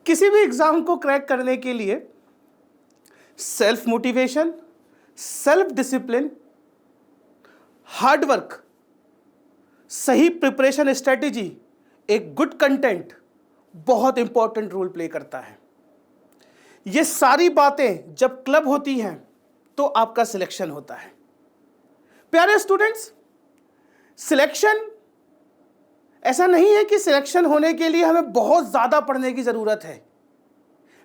किसी भी एग्जाम को क्रैक करने के लिए self motivation, self discipline, hard work, सही प्रिपरेशन स्ट्रेटेजी, एक गुड कंटेंट बहुत इंपॉर्टेंट रोल प्ले करता है। ये सारी बातें जब क्लब होती हैं तो आपका सिलेक्शन होता है। प्यारे स्टूडेंट्स, सिलेक्शन ऐसा नहीं है कि सिलेक्शन होने के लिए हमें बहुत ज्यादा पढ़ने की जरूरत है।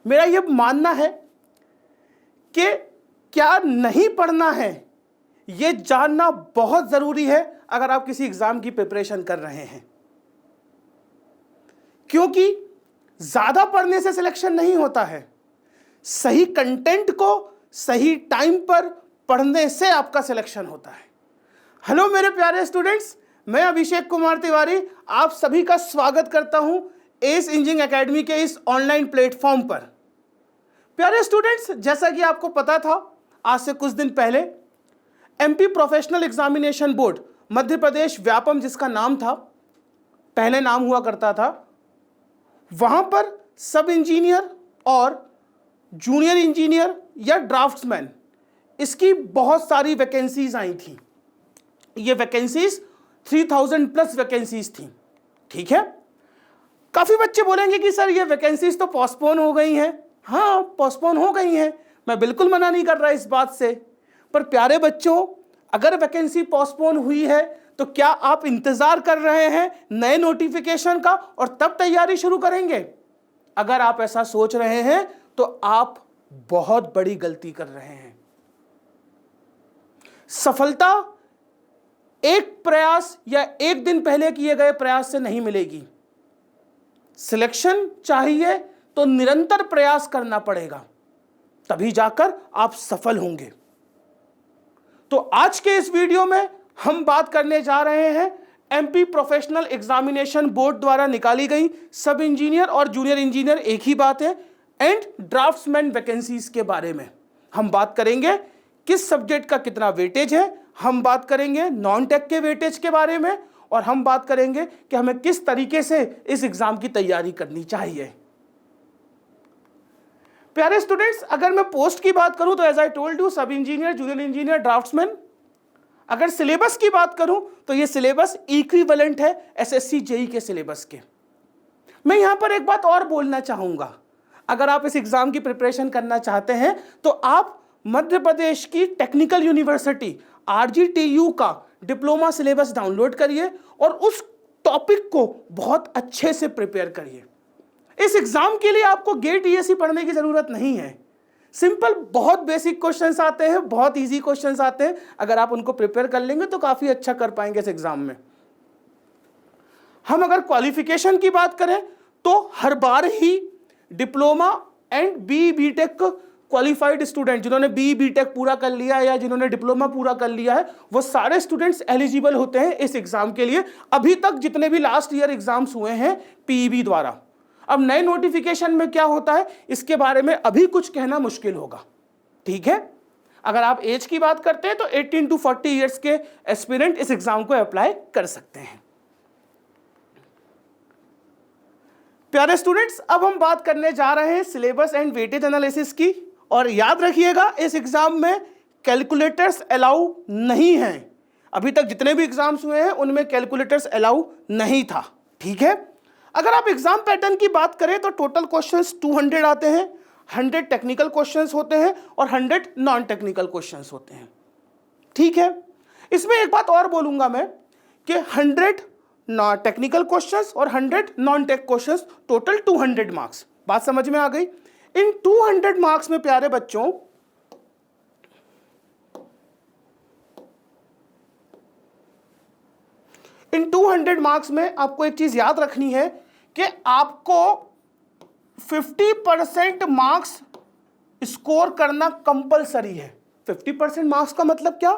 मेरा यह मानना है कि क्या नहीं पढ़ना है यह जानना बहुत जरूरी है अगर आप किसी एग्जाम की प्रिपरेशन कर रहे हैं, क्योंकि ज्यादा पढ़ने से सिलेक्शन नहीं होता है। सही कंटेंट को सही टाइम पर पढ़ने से आपका सिलेक्शन होता है। हेलो मेरे प्यारे स्टूडेंट्स, मैं अभिषेक कुमार तिवारी आप सभी का स्वागत करता हूं एस इंजीनियरिंग एकेडमी के इस ऑनलाइन प्लेटफॉर्म पर। प्यारे स्टूडेंट्स, जैसा कि आपको पता था, आज से कुछ दिन पहले MP professional examination board Madhya Pradesh Vyapam, जिसका नाम था, पहले नाम हुआ करता था, वहां पर सब इंजीनियर और जूनियर इंजीनियर या ड्राफ्ट्समैन, इसकी बहुत सारी वैकेंसीज आई थी। ये वैकेंसीज 3000 प्लस वैकेंसीज थी। ठीक है, काफी बच्चे बोलेंगे कि सर ये वैकेंसीज तो पोस्टपोन हो गई हैं। हाँ, पोस्टपोन हो गई हैं, मैं बिल्कुल मना नहीं कर रहा इस बात से। पर प्यारे बच्चों, अगर वैकेंसी पोस्टपोन हुई है तो क्या आप इंतजार कर रहे हैं नए नोटिफिकेशन का और तब तैयारी शुरू करेंगे? अगर आप ऐसा सोच रहे हैं तो आप बहुत बड़ी गलती कर रहे हैं। सफलता एक प्रयास या एक दिन पहले किए गए प्रयास से नहीं मिलेगी। सिलेक्शन चाहिए तो निरंतर प्रयास करना पड़ेगा, तभी जाकर आप सफल होंगे। तो आज के इस वीडियो में हम बात करने जा रहे हैं एमपी प्रोफेशनल एग्जामिनेशन बोर्ड द्वारा निकाली गई सब इंजीनियर और जूनियर इंजीनियर एक ही बात है एंड ड्राफ्ट्समैन वैकेंसीज के बारे में। हम बात करेंगे किस सब्जेक्ट का कितना वेटेज है, हम बात करेंगे नॉन टेक के वेटेज के बारे में, और हम बात करेंगे कि हमें किस तरीके से इस एग्जाम की तैयारी करनी चाहिए। प्यारे स्टूडेंट्स, अगर मैं पोस्ट की बात करूं तो एज आई टोल्ड यू, सब इंजीनियर, जूनियर इंजीनियर, ड्राफ्ट्समैन। अगर सिलेबस की बात करूं तो यह सिलेबस इक्विवेलेंट है एसएससी जेई के सिलेबस के। मैं यहां पर एक बात और बोलना चाहूंगा, अगर आप इस एग्जाम की प्रिपरेशन करना चाहते हैं तो आप मध्य प्रदेश की टेक्निकल यूनिवर्सिटी आरजीटीयू का डिप्लोमा सिलेबस डाउनलोड करिए और उस टॉपिक को बहुत अच्छे से प्रिपेयर करिए। इस एग्जाम के लिए आपको गेट ईएससी पढ़ने की जरूरत नहीं है। सिंपल बहुत बेसिक क्वेश्चंस आते हैं, बहुत इजी क्वेश्चंस आते हैं। अगर आप उनको प्रिपेयर कर लेंगे तो काफी अच्छा कर पाएंगे इस एग्जाम में। हम अगर क्वालिफिकेशन की बात करें तो हर बार ही diploma and BTech qualified student, जिन्होंने बीटेक पूरा कर लिया है या जिन्होंने डिप्लोमा पूरा कर लिया है, वो सारे स्टूडेंट्स एलिजिबल होते हैं इस एग्जाम के लिए। अभी तक जितने भी लास्ट ईयर एग्जाम्स हुए हैं पीईबी द्वारा। अब नए नोटिफिकेशन में क्या होता है इसके बारे में अभी कुछ कहना मुश्किल होगा। ठीक है, अगर आप एज की बात करते हैं तो 18 to 40 ईयर्स के एस्पिरेंट इस एग्जाम को अप्लाई कर सकते हैं। प्यारे स्टूडेंट्स, अब हम बात करने जा रहे हैं सिलेबस एंड वेटेज एनालिसिस की, और याद रखिएगा इस एग्जाम में कैलकुलेटर्स अलाउ नहीं हैं। अभी तक जितने भी एग्जाम्स हुए हैं उनमें कैलकुलेटर्स अलाउ नहीं था। ठीक है, अगर आप एग्जाम पैटर्न की बात करें तो टोटल क्वेश्चंस 200 आते हैं, 100 टेक्निकल क्वेश्चंस होते हैं और 100 नॉन टेक्निकल क्वेश्चंस होते हैं। ठीक है, इसमें एक बात और बोलूंगा मैं कि 100 टेक्निकल क्वेश्चंस और 100 non tech questions, total 200 marks. बात समझ में आ गई? इन 200 मार्क्स में प्यारे बच्चों इन 200 मार्क्स में आपको एक चीज याद रखनी है कि आपको 50% मार्क्स स्कोर करना कंपलसरी है। 50% मार्क्स का मतलब क्या?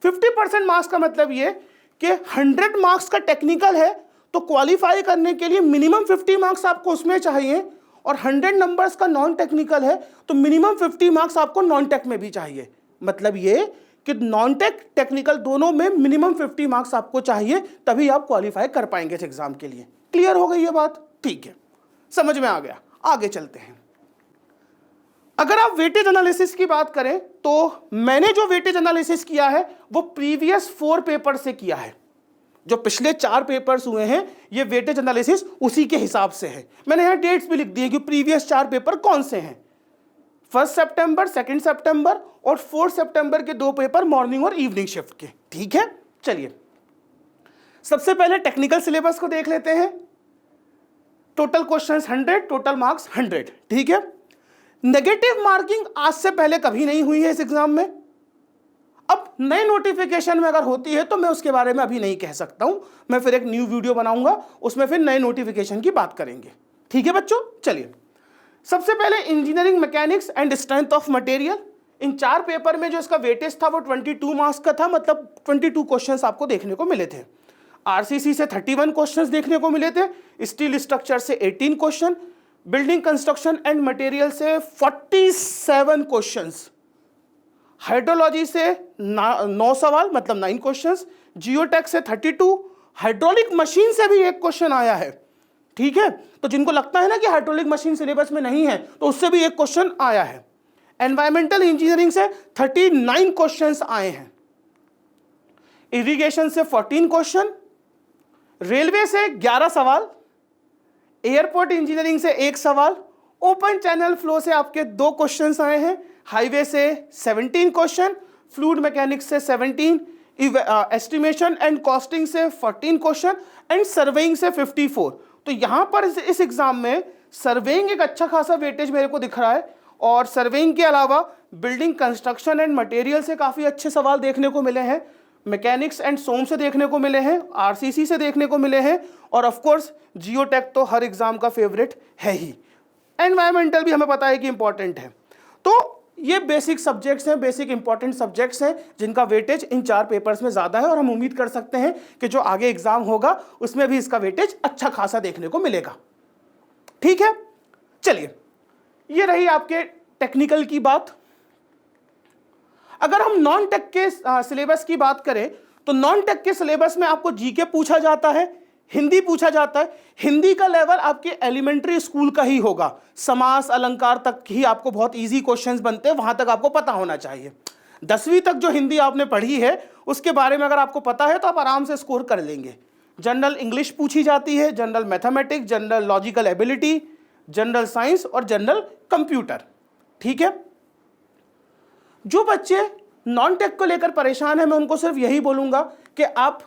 50% मार्क्स का मतलब ये कि 100 मार्क्स का टेक्निकल है तो क्वालिफाई करने के लिए मिनिमम 50 मार्क्स आपको उसमें चाहिए, और 100 नंबर्स का नॉन टेक्निकल है तो मिनिमम 50 मार्क्स आपको नॉन टेक में भी चाहिए। मतलब ये कि नॉन टेक टेक्निकल दोनों में मिनिमम 50 मार्क्स आपको चाहिए, तभी आप क्वालिफाई कर पाएंगे इस एग्जाम के लिए। क्लियर हो गई ये बात? ठीक है, समझ में आ गया। आगे चलते हैं। अगर आप वेटेज एनालिसिस की बात करें तो मैंने जो वेटेज एनालिसिस किया है वो प्रीवियस 4 पेपर से किया है। जो पिछले 4 पेपर्स हुए हैं ये वेटेज एनालिसिस उसी के हिसाब से है। मैंने यहां डेट्स भी लिख दी है कि प्रीवियस 4 पेपर कौन से हैं। 1 सितंबर, 2 सितंबर और 4 सितंबर के 2 पेपर मॉर्निंग और इवनिंग शिफ्ट के। ठीक है, चलिए सबसे पहले टेक्निकल सिलेबस को देख लेते हैं। Total questions 100, total marks 100। ठीक है, नेगेटिव मार्किंग आज से पहले कभी नहीं हुई है इस एग्जाम में। अब नए नोटिफिकेशन में अगर होती है तो मैं उसके बारे में अभी नहीं कह सकता हूं, मैं फिर एक न्यू वीडियो बनाऊंगा, उसमें फिर नए नोटिफिकेशन की बात करेंगे। ठीक है बच्चों, चलिए सबसे पहले engineering mechanics and strength of material. In 4 paper में जो इसका वेटेज था वो 22 मार्क्स का था, मतलब 22 क्वेश्चंस आपको देखने को मिले थे। आरसीसी से 31 क्वेश्चंस देखने को मिले थे, स्टील स्ट्रक्चर से 18 question, building construction and material से 47 क्वेश्चंस, हाइड्रोलॉजी से 9 सवाल मतलब 9 क्वेश्चंस, जियोटेक से 32, हाइड्रोलिक मशीन से भी 1 क्वेश्चन आया है। ठीक है, तो जिनको लगता है ना कि हाइड्रोलिक मशीन सिलेबस में नहीं है तो उससे भी 1 क्वेश्चन आया है। एनवायरमेंटल इंजीनियरिंग से 39 क्वेश्चंस आए हैं, इरिगेशन से 14 क्वेश्चन, रेलवे से 11 सवाल, एयरपोर्ट इंजीनियरिंग से 1 सवाल, ओपन चैनल फ्लो से आपके 2 क्वेश्चंस आए हैं, हाईवे से 17 क्वेश्चन, फ्लूइड मैकेनिक्स से 17, एस्टिमेशन एंड कॉस्टिंग से 14 क्वेश्चन एंड सर्वेइंग से 54। तो यहां पर इस एग्जाम में सर्वेइंग एक अच्छा खासा वेटेज मेरे को दिख रहा है, और सर्वेइंग के अलावा बिल्डिंग कंस्ट्रक्शन एंड मटेरियल से काफ़ी अच्छे सवाल देखने को मिले हैं, मैकेनिक्स एंड सोम से देखने को मिले हैं, आरसीसी से देखने को मिले हैं, और ऑफ कोर्स जियोटेक तो हर एग्जाम का फेवरेट है ही। एनवायरमेंटल भी हमें पता है कि इंपॉर्टेंट है। तो ये बेसिक सब्जेक्ट्स हैं, बेसिक इंपॉर्टेंट सब्जेक्ट्स हैं जिनका वेटेज इन 4 पेपर्स में ज़्यादा है, और हम उम्मीद कर सकते हैं कि जो आगे एग्जाम होगा उसमें भी इसका वेटेज अच्छा खासा देखने को मिलेगा। ठीक है, चलिए ये रही आपके टेक्निकल की बात। अगर हम नॉन टेक के सिलेबस की बात करें तो नॉन टेक के सिलेबस में आपको जीके पूछा जाता है, हिंदी पूछा जाता है। हिंदी का लेवल आपके एलिमेंट्री स्कूल का ही होगा, समास अलंकार तक ही आपको बहुत इजी क्वेश्चंस बनते हैं, वहां तक आपको पता होना चाहिए। 10वीं तक जो हिंदी आपने पढ़ी है उसके बारे में अगर आपको पता है तो आप आराम से स्कोर कर लेंगे। जनरल इंग्लिश पूछी जाती है, general mathematics, general logical ability, general science और जनरल कंप्यूटर। ठीक है, जो बच्चे नॉन टेक को लेकर परेशान हैं मैं उनको सिर्फ यही बोलूंगा कि आप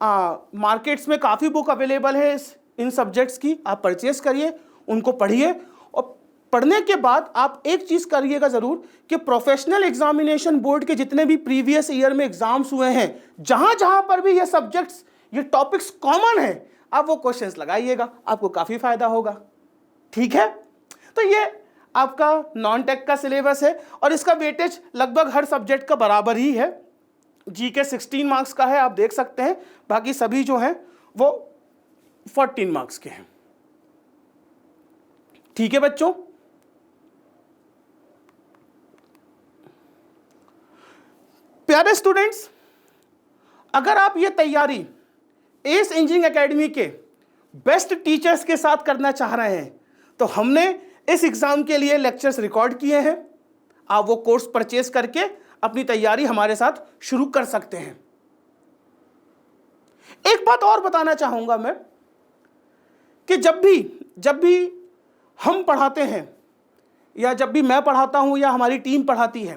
मार्केट्स में काफ़ी बुक अवेलेबल है इन सब्जेक्ट्स की, आप परचेस करिए, उनको पढ़िए, और पढ़ने के बाद आप एक चीज़ करिएगा ज़रूर कि प्रोफेशनल एग्जामिनेशन बोर्ड के जितने भी प्रीवियस ईयर में एग्जाम्स हुए हैं, जहाँ जहाँ पर भी ये सब्जेक्ट्स, ये टॉपिक्स कॉमन हैं, आप वो क्वेश्चंस लगाइएगा, आपको काफ़ी फायदा होगा। ठीक है, तो ये आपका नॉन टेक का सिलेबस है, और इसका वेटेज लगभग हर सब्जेक्ट का बराबर ही है। जीके 16 मार्क्स का है, आप देख सकते हैं, बाकी सभी जो हैं वो 14 मार्क्स के हैं। ठीक है बच्चों, प्यारे स्टूडेंट्स, अगर आप ये तैयारी एस इंजीनियरिंग एकेडमी के बेस्ट टीचर्स के साथ करना चाह रहे हैं तो हमने इस एग्जाम के लिए लेक्चर्स रिकॉर्ड किए हैं। आप वो कोर्स परचेज करके अपनी तैयारी हमारे साथ शुरू कर सकते हैं। एक बात और बताना चाहूंगा मैं कि जब भी हम पढ़ाते हैं, या जब भी मैं पढ़ाता हूं या हमारी टीम पढ़ाती है,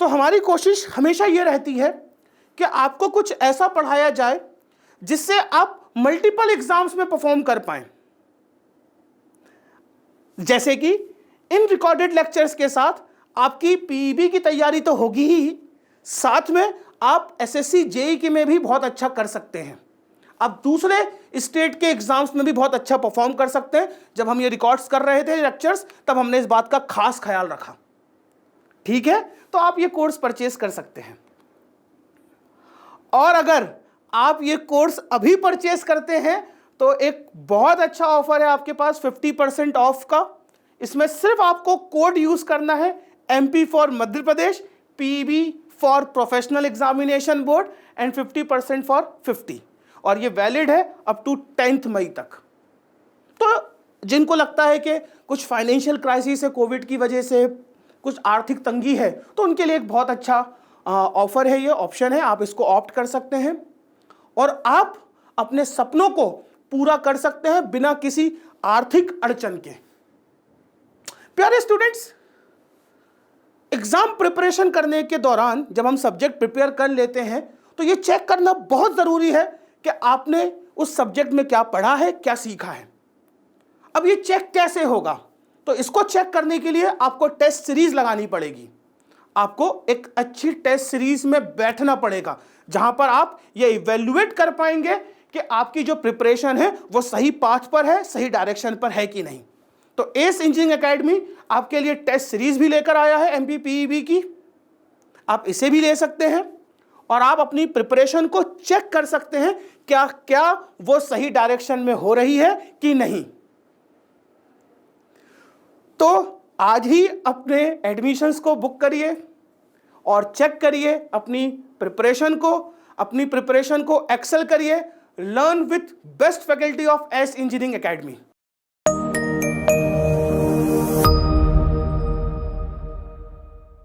तो हमारी कोशिश हमेशा ये रहती है कि आपको कुछ ऐसा पढ़ाया जाए जिससे आप मल्टीपल एग्जाम्स में परफॉर्म कर पाएं। जैसे कि इन रिकॉर्डेड लेक्चर्स के साथ आपकी पीईबी की तैयारी तो होगी ही, साथ में आप एसएससी जेईई में भी बहुत अच्छा कर सकते हैं। आप दूसरे स्टेट के एग्जाम्स में भी बहुत अच्छा परफॉर्म कर सकते हैं। जब हम ये रिकॉर्ड्स कर रहे थे लेक्चर्स, तब हमने इस बात का खास ख्याल रखा। ठीक है, तो आप ये कोर्स परचेज कर सकते हैं। और अगर आप ये कोर्स अभी परचेज करते हैं तो एक बहुत अच्छा ऑफर है आपके पास 50% ऑफ का। इसमें सिर्फ आपको कोड यूज करना है, MP for Madhya Pradesh, PEB for professional examination board and 50% for 50, और ये वैलिड है अप टू 10th मई तक। तो जिनको लगता है कि कुछ फाइनेंशियल क्राइसिस है, कोविड की वजह से कुछ आर्थिक तंगी है, तो उनके लिए एक बहुत अच्छा ऑफर है, ये ऑप्शन है, आप इसको ऑप्ट कर सकते हैं और आप अपने सपनों को पूरा कर सकते हैं बिना किसी आर्थिक अड़चन के। प्यारे स्टूडेंट्स, एग्जाम प्रिपरेशन करने के दौरान जब हम सब्जेक्ट प्रिपेयर कर लेते हैं तो ये चेक करना बहुत जरूरी है कि आपने उस सब्जेक्ट में क्या पढ़ा है, क्या सीखा है। अब ये चेक कैसे होगा? तो इसको चेक करने के लिए आपको टेस्ट सीरीज लगानी पड़ेगी। आपको एक अच्छी टेस्ट सीरीज में बैठना पड़ेगा जहां पर आप ये इवैल्यूएट कर पाएंगे कि आपकी जो प्रिपरेशन है वो सही पाथ पर है, सही डायरेक्शन पर है कि नहीं। तो एस इंजीनियरिंग एकेडमी आपके लिए टेस्ट सीरीज भी लेकर आया है MPPEB की, आप इसे भी ले सकते हैं और आप अपनी प्रिपरेशन को चेक कर सकते हैं क्या क्या वो सही डायरेक्शन में हो रही है कि नहीं। तो आज ही अपने एडमिशन्स को बुक करिए और चेक करिए अपनी प्रिपरेशन को एक्सेल करिए। Learn with best faculty of S engineering academy.